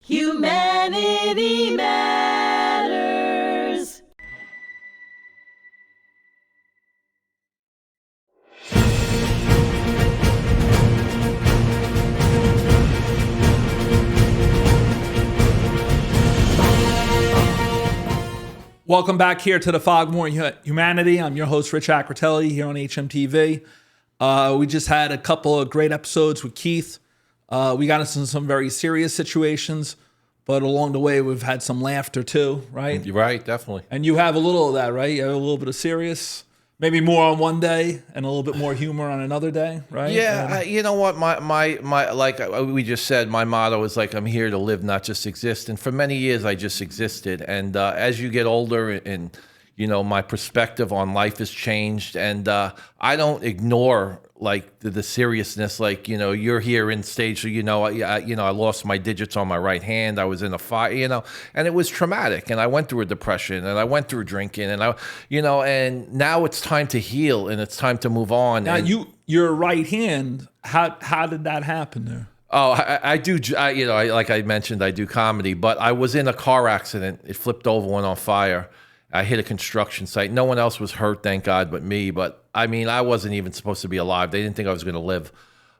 Humanity Matters. Welcome back here to the Fogmore Humanity. I'm your host, Richard Acritelli, here on HMTV. We just had a couple of great episodes with Keith. We got into some very serious situations, but along the way, we've had some laughter too, right? You're right, definitely. And you have a little of that, right? You have a little bit of serious, maybe more on one day and a little bit more humor on another day, right? Yeah, you know what? My like we just said, my motto is like, I'm here to live, not just exist. And for many years, I just existed. And as you get older and, you know, my perspective on life has changed. And I don't ignore like the seriousness, like, you know, you're here in stage, so, I lost my digits on my right hand. I was in a fire, and it was traumatic. And I went through a depression and I went through drinking and and now it's time to heal and it's time to move on. Now your right hand, how did that happen there? Oh, I do, like I mentioned, I do comedy, but I was in a car accident. It flipped over, went on fire. I hit a construction site. No one else was hurt, thank God, but me. But I mean, I wasn't even supposed to be alive. They didn't think I was going to live.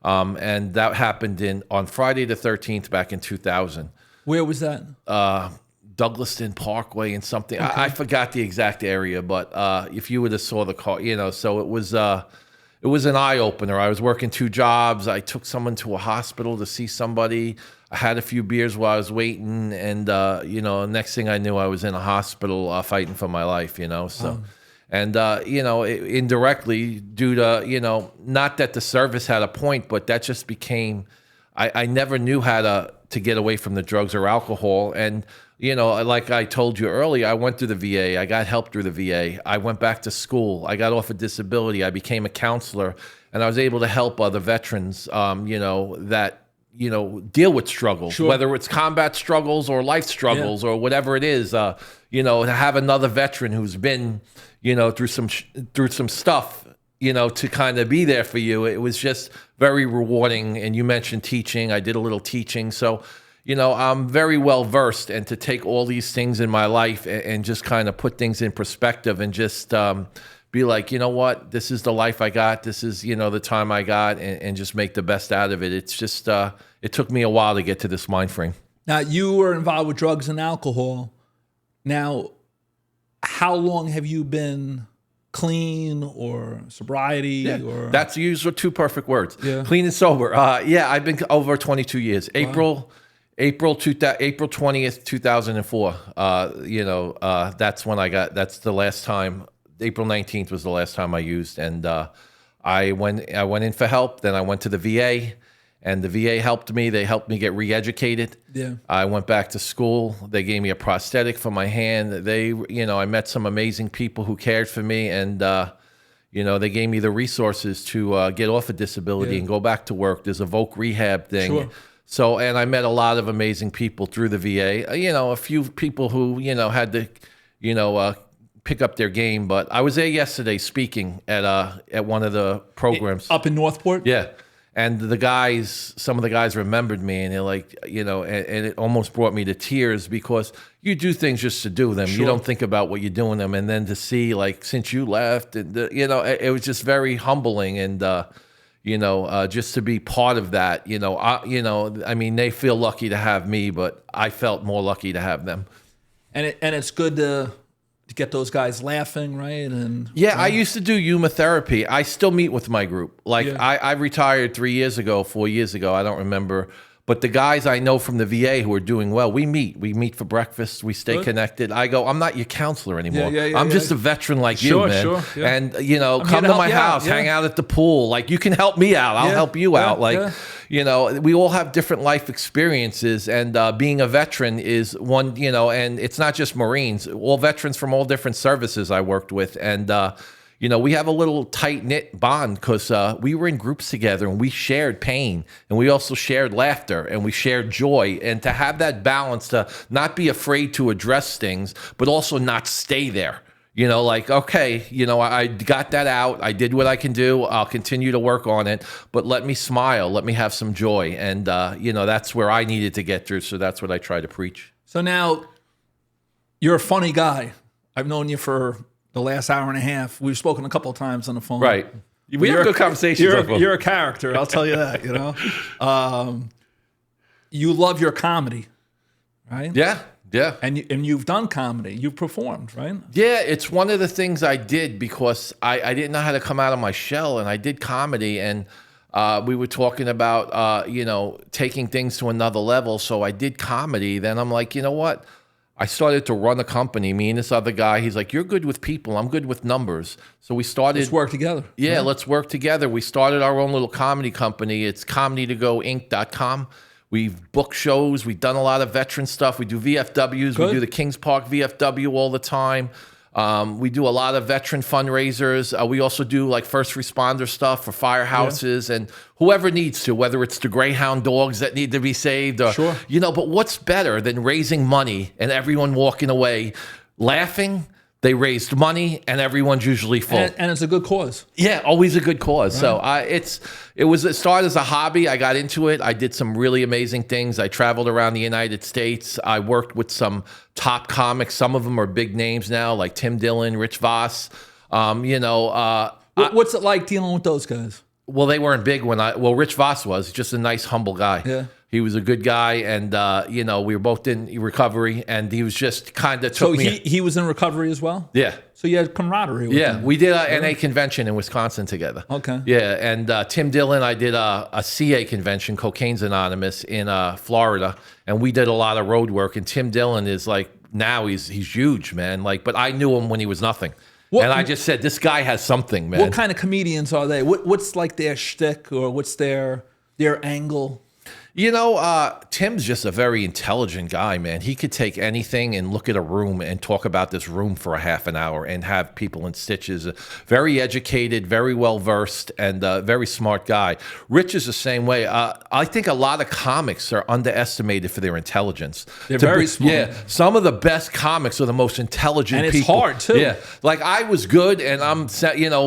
And that happened on Friday the 13th back in 2000. Where was that? Douglaston Parkway and something. Okay. I forgot the exact area, but if you would have saw the car, so it was an eye-opener. I was working 2 jobs. I took someone to a hospital to see somebody. I had a few beers while I was waiting, and next thing I knew, I was in a hospital fighting for my life. Indirectly due to not that the service had a point, but that just became. I never knew how to get away from the drugs or alcohol, and like I told you earlier, I went through the VA. I got help through the VA. I went back to school. I got off of disability. I became a counselor, and I was able to help other veterans. That. Deal with struggles, sure. Whether it's combat struggles or life struggles or whatever it is, to have another veteran who's been, through some stuff, to kind of be there for you. It was just very rewarding. And you mentioned teaching. I did a little teaching. So, I'm very well versed, and to take all these things in my life and just kind of put things in perspective and just, be like, you know what, this is the life I got. This is, the time I got, and just make the best out of it. It's just, it took me a while to get to this mind frame. Now, you were involved with drugs and alcohol. Now, how long have you been clean or sobriety? Yeah, or that's usually 2 perfect words. Yeah. Clean and sober. I've been over 22 years. Wow. April 20th, 2004. That's when that's the last time. April 19th was the last time I used, and I went in for help. Then I went to the VA, and the VA helped me. They helped me get re-educated. Yeah. I went back to school. They gave me a prosthetic for my hand. I met some amazing people who cared for me, and they gave me the resources to get off of disability and go back to work. There's a voc rehab thing. Sure. So, and I met a lot of amazing people through the VA. A few people who had to, pick up their game, but I was there yesterday speaking at one of the programs up in Northport. Yeah, and some of the guys remembered me, and they're like, and it almost brought me to tears, because you do things just to do them. Sure. You don't think about what you're doing them, and then to see, like, since you left, and it was just very humbling, and just to be part of that. I mean, they feel lucky to have me, but I felt more lucky to have them. And it's good to get those guys laughing, right? And I used to do humor therapy. I still meet with my group. Like, I retired 4 years ago, I don't remember. But the guys I know from the VA who are doing well, we meet for breakfast, we stay connected. I go, I'm not your counselor anymore. I'm just a veteran like you, man. Sure, yeah. And, come to my house, hang out at the pool. Like, you can help me out. I'll help you out. Like, we all have different life experiences, and being a veteran is one, and it's not just Marines, all veterans from all different services I worked with. And, we have a little tight-knit bond, because we were in groups together, and we shared pain, and we also shared laughter, and we shared joy. And to have that balance, to not be afraid to address things, but also not stay there. like, okay, I got that out. I did what I can do. I'll continue to work on it, but let me smile. Let me have some joy. And, that's where I needed to get through. So that's what I try to preach. So now you're a funny guy. I've known you for the last hour and a half. We've spoken a couple of times on the phone. Right. We have good conversations. You're a character. I'll tell you that, you love your comedy, right? Yeah. Yeah. And you've done comedy. You've performed, right? Yeah, it's one of the things I did because I didn't know how to come out of my shell, and I did comedy, and we were talking about, taking things to another level. So I did comedy. Then I'm like, you know what? I started to run a company, me and this other guy. He's like, you're good with people. I'm good with numbers. So we started. Let's work together. Yeah, right? Let's work together. We started our own little comedy company. It's comedytogoinc.com. We've booked shows. We've done a lot of veteran stuff. We do VFWs. Good. We do the Kings Park VFW all the time. We do a lot of veteran fundraisers. We also do like first responder stuff for firehouses and whoever needs to, whether it's the Greyhound dogs that need to be saved or, Sure. But what's better than raising money and everyone walking away laughing? They raised money, and everyone's usually full. And it's a good cause. Yeah, always a good cause. Right. So it started as a hobby. I got into it. I did some really amazing things. I traveled around the United States. I worked with some top comics. Some of them are big names now, like Tim Dillon, Rich Voss. What's it like dealing with those guys? Well, they weren't big Rich Voss was just a nice, humble guy. Yeah. He was a good guy, and, we were both in recovery, and he was just kind of took me. So he was in recovery as well? Yeah. So you had camaraderie with him? We did an NA convention in Wisconsin together. Okay. Yeah, and Tim Dillon, I did a CA convention, Cocaine's Anonymous, in Florida, and we did a lot of road work, and Tim Dillon is like, now he's huge, man. Like, but I knew him when he was nothing. And I just said, this guy has something, man. What kind of comedians are they? What's like their shtick, or what's their angle? Tim's just a very intelligent guy, man. He could take anything and look at a room and talk about this room for a half an hour and have people in stitches. Very educated, very well-versed, and very smart guy. Rich is the same way. I think a lot of comics are underestimated for their intelligence. They're very smart. Yeah, some of the best comics are the most intelligent people. And it's hard, too. Yeah, like I was good, and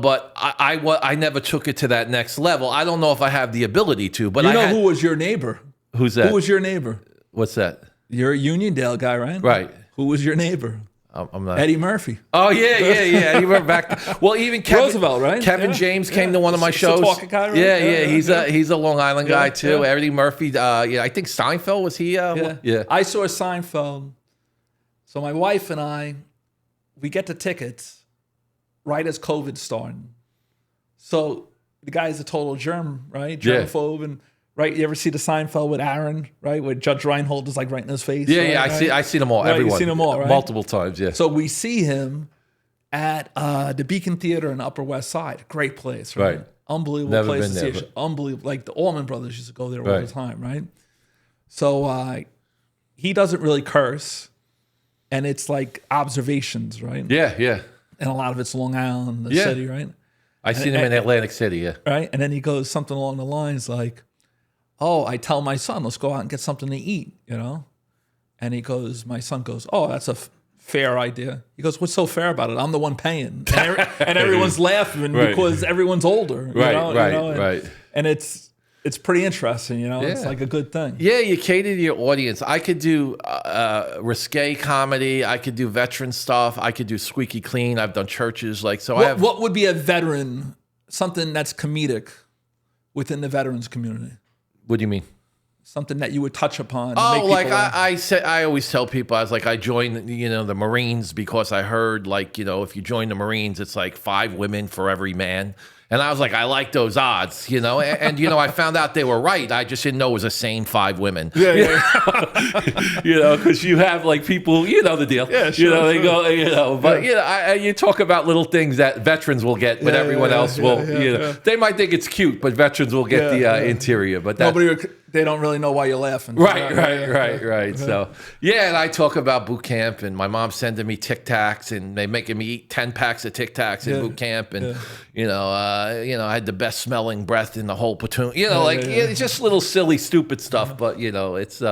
but I never took it to that next level. I don't know if I have the ability to, but who was your neighbor? Who's that? Who was your neighbor? What's that? You're a Uniondale guy, right? Right. Who was your neighbor? I'm not. Eddie Murphy. Oh, yeah. Eddie Murphy back. Well, even Roosevelt, right? Kevin James came to one of my shows. Talking guy, right? Yeah. He's a Long Island guy, too. Yeah. Eddie Murphy. I think Seinfeld, was he? Yeah. I saw Seinfeld. So my wife and I, we get the tickets right as COVID started. So the guy's a total germ, right? Germaphobe. And right, you ever see the Seinfeld with Aaron, right? Where Judge Reinhold is like right in his face. Yeah, right? I see them all. Right, Everyone. you've seen them all, right? Multiple times, yeah. So we see him at the Beacon Theater in Upper West Side. Great place, right? Unbelievable Never place been to there, see. but... Unbelievable. Like the Allman Brothers used to go there all the time, right? So he doesn't really curse, and it's like observations, right? Yeah. And a lot of it's Long Island, the city, right? I seen him in Atlantic City, yeah. Right? And then he goes something along the lines like, oh, I tell my son, let's go out and get something to eat, And my son goes, oh, that's a fair idea. He goes, what's so fair about it? I'm the one paying. And everyone's laughing because everyone's older. Right. And it's pretty interesting, It's like a good thing. Yeah, you cater to your audience. I could do risque comedy. I could do veteran stuff. I could do squeaky clean. I've done churches. What would be a veteran, something that's comedic within the veterans community? What do you mean? Something that you would touch upon. Oh, like I always tell people, I joined, the Marines because I heard, if you join the Marines, it's like 5 women for every man. And I was like, I like those odds, and I found out they were right. I just didn't know it was the same 5 women. Yeah. Because you have people, the deal. Yeah, sure. They go, but you talk about little things that veterans will get, but everyone else will, They might think it's cute, but veterans will get the interior. But they don't really know why you're laughing. Right. So, and I talk about boot camp, and my mom's sending me Tic Tacs, and they making me eat 10 packs of Tic Tacs in boot camp, and I had the best smelling breath in the whole platoon. It's just little silly, stupid stuff, but it's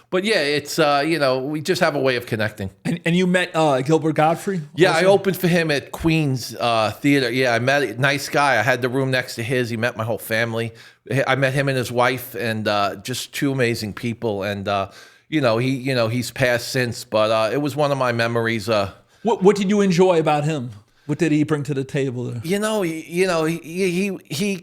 But yeah, it's we just have a way of connecting. And you met Gilbert Gottfried? Yeah, also? I opened for him at Queens Theater. Yeah, I met a nice guy. I had the room next to his. He met my whole family. I met him and his wife, and just two amazing people. And he's passed since, but it was one of my memories. What did you enjoy about him? What did he bring to the table there? He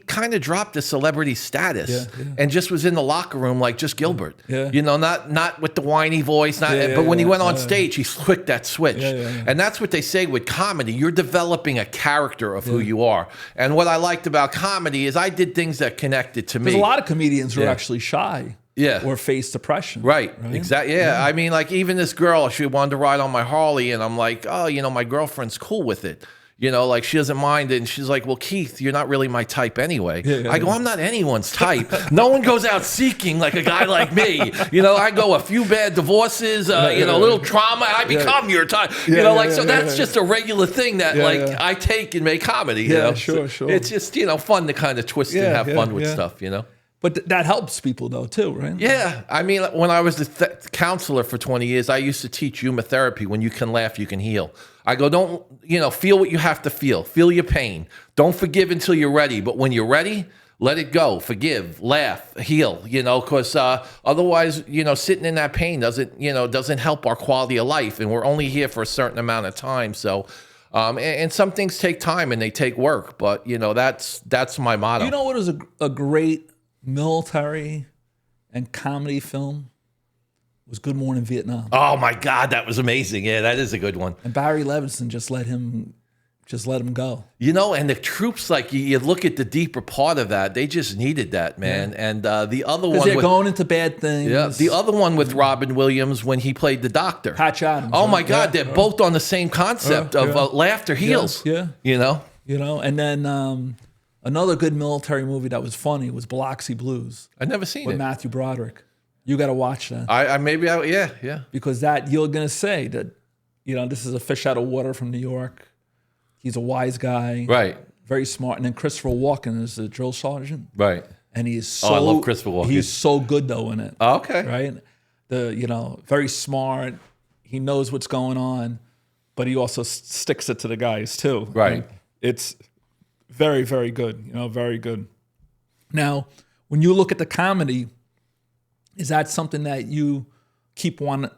kind of dropped the celebrity status and just was in the locker room like just Gilbert. Yeah. Not with the whiny voice, but when he went on stage, he flicked that switch. And that's what they say with comedy. You're developing a character of who you are. And what I liked about comedy is I did things that connected to me. Because a lot of comedians were actually shy. Yeah. Or face depression. Right? Exactly. Yeah. I mean, like even this girl, she wanted to ride on my Harley, and I'm like, oh, my girlfriend's cool with it. Like she doesn't mind it. And she's like, well, Keith, you're not really my type anyway. I go, I'm not anyone's type. No one goes out seeking like a guy like me. I go a few bad divorces, a little trauma, I become your type. That's just a regular thing that I take and make comedy. Sure. It's just, fun to kind of twist and have fun with stuff, But that helps people, though, too, right? Yeah. I mean, when I was the counselor for 20 years, I used to teach humor-therapy. When you can laugh, you can heal. I go, don't, feel what you have to feel. Feel your pain. Don't forgive until you're ready. But when you're ready, let it go. Forgive, laugh, heal, because otherwise, sitting in that pain doesn't help our quality of life. And we're only here for a certain amount of time. So, and some things take time and they take work. But, that's my motto. You know what is a great military and comedy film was Good Morning Vietnam. Oh my God, that was amazing. Yeah, that is a good one. And Barry Levinson just let him go. And the troops, like you look at the deeper part of that, they just needed that, man. Yeah. And the other one, they're going into bad things. Yeah, the other one with Robin Williams when he played the doctor, Patch Adams. Oh my God, they're both on the same concept of laughter heals. Yeah. And then another good military movie that was funny was Biloxi Blues. I've never seen with it. Matthew Broderick. You got to watch that. Yeah. Because that you're gonna say that, this is a fish out of water from New York. He's a wise guy, right? Very smart. And then Christopher Walken is the drill sergeant, right? And he's so. I love Christopher Walken. He's so good though in it. Oh, okay. Right. Very smart. He knows what's going on, but he also sticks it to the guys too. Right. It's very, very good. Very good. Now, when you look at the comedy, is that something that you keep wanting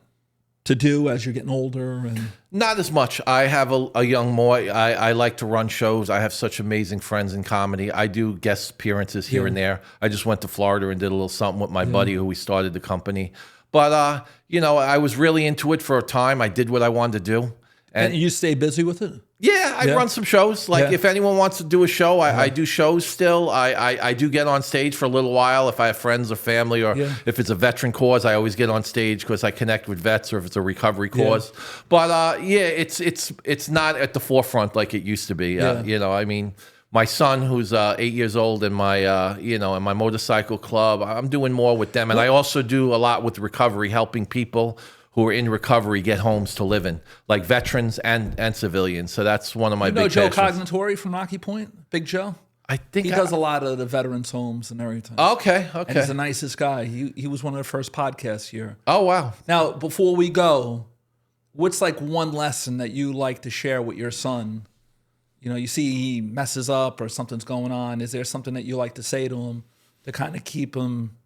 to do as you're getting older? And not as much. I have a young boy. I like to run shows. I have such amazing friends in comedy. I do guest appearances here and there. I just went to Florida and did a little something with my buddy who we started the company. But, I was really into it for a time. I did what I wanted to do. And you stay busy with it? Yeah, I run some shows. Like if anyone wants to do a show, I do shows still. I do get on stage for a little while if I have friends or family, or if it's a veteran cause, I always get on stage because I connect with vets, or if it's a recovery cause. But it's not at the forefront like it used to be. I mean, my son, who's 8 years old, and my in my motorcycle club, I'm doing more with them, and I also do a lot with recovery, helping people who are in recovery get homes to live in, like veterans and civilians. So that's one of my big Joe passions. Cognatori from Rocky Point? Big Joe? I think he does a lot of the veterans' homes and everything. Okay. And he's the nicest guy. He was one of the first podcasts here. Oh, wow. Now, before we go, what's like one lesson that you like to share with your son? You see he messes up or something's going on. Is there something that you like to say to him to kind of keep him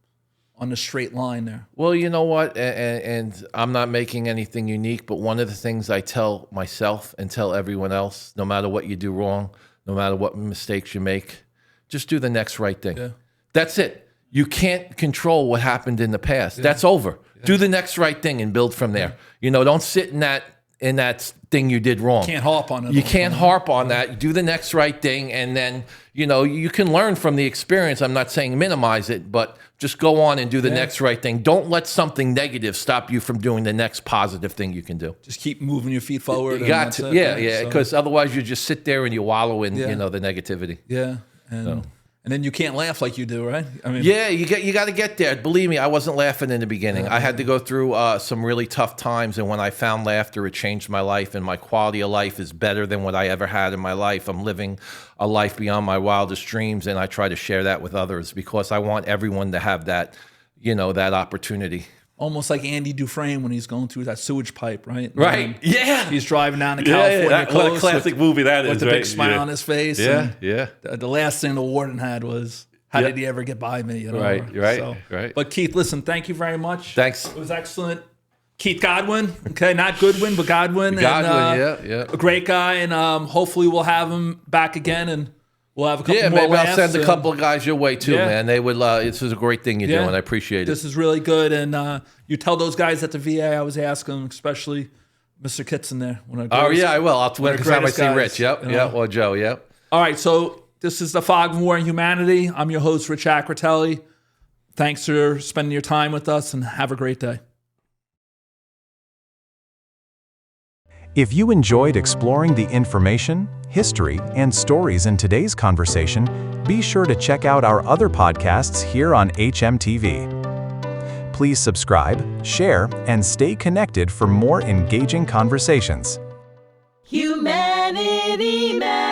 on the straight line there? Well, you know what? And I'm not making anything unique, but one of the things I tell myself and tell everyone else, no matter what you do wrong, no matter what mistakes you make, just do the next right thing. Yeah. That's it. You can't control what happened in the past. Yeah. That's over. Yeah. Do the next right thing and build from there. Don't sit in that thing you did wrong. Can't harp on it. You can't harp on that. Do the next right thing, and then you can learn from the experience. I'm not saying minimize it, but just go on and do the next right thing. Don't let something negative stop you from doing the next positive thing you can do. Just keep moving your feet forward. You got to, because otherwise you just sit there and you wallow in the negativity. Yeah, and then you can't laugh like you do, right? I mean, you got to get there. Believe me, I wasn't laughing in the beginning. I had to go through some really tough times, and when I found laughter, it changed my life, and my quality of life is better than what I ever had in my life. I'm living a life beyond my wildest dreams, and I try to share that with others because I want everyone to have that, that opportunity. almost like Andy Dufresne when he's going through that sewage pipe, right? Right. Yeah. He's driving down to Yeah, California what a coast classic movie that is, with a right? big smile Yeah. on his face. Yeah, and yeah. The last thing the warden had was, how did he ever get by me? You know? Right, right. But Keith, listen, thank you very much. Thanks. It was excellent. Keith Godwin, okay, not Goodwin, but Godwin. Godwin, yeah. A great guy, and hopefully we'll have him back again, and we'll have a couple more maybe laughs. I'll send a and couple of guys your way too, Yeah. man. They would. This is a great thing you're doing. I appreciate it. This is really good, and you tell those guys at the VA. I was asking, especially Mr. Kitson there. I will. Next time I greatest see guys, Rich. Yep, you know? yeah, or Joe. Yep. All right, so this is the Fog of War and Humanity. I'm your host, Rich Acritelli. Thanks for spending your time with us, and have a great day. If you enjoyed exploring the information, history, and stories in today's conversation, be sure to check out our other podcasts here on HMTV. Please subscribe, share, and stay connected for more engaging conversations. Humanity Man.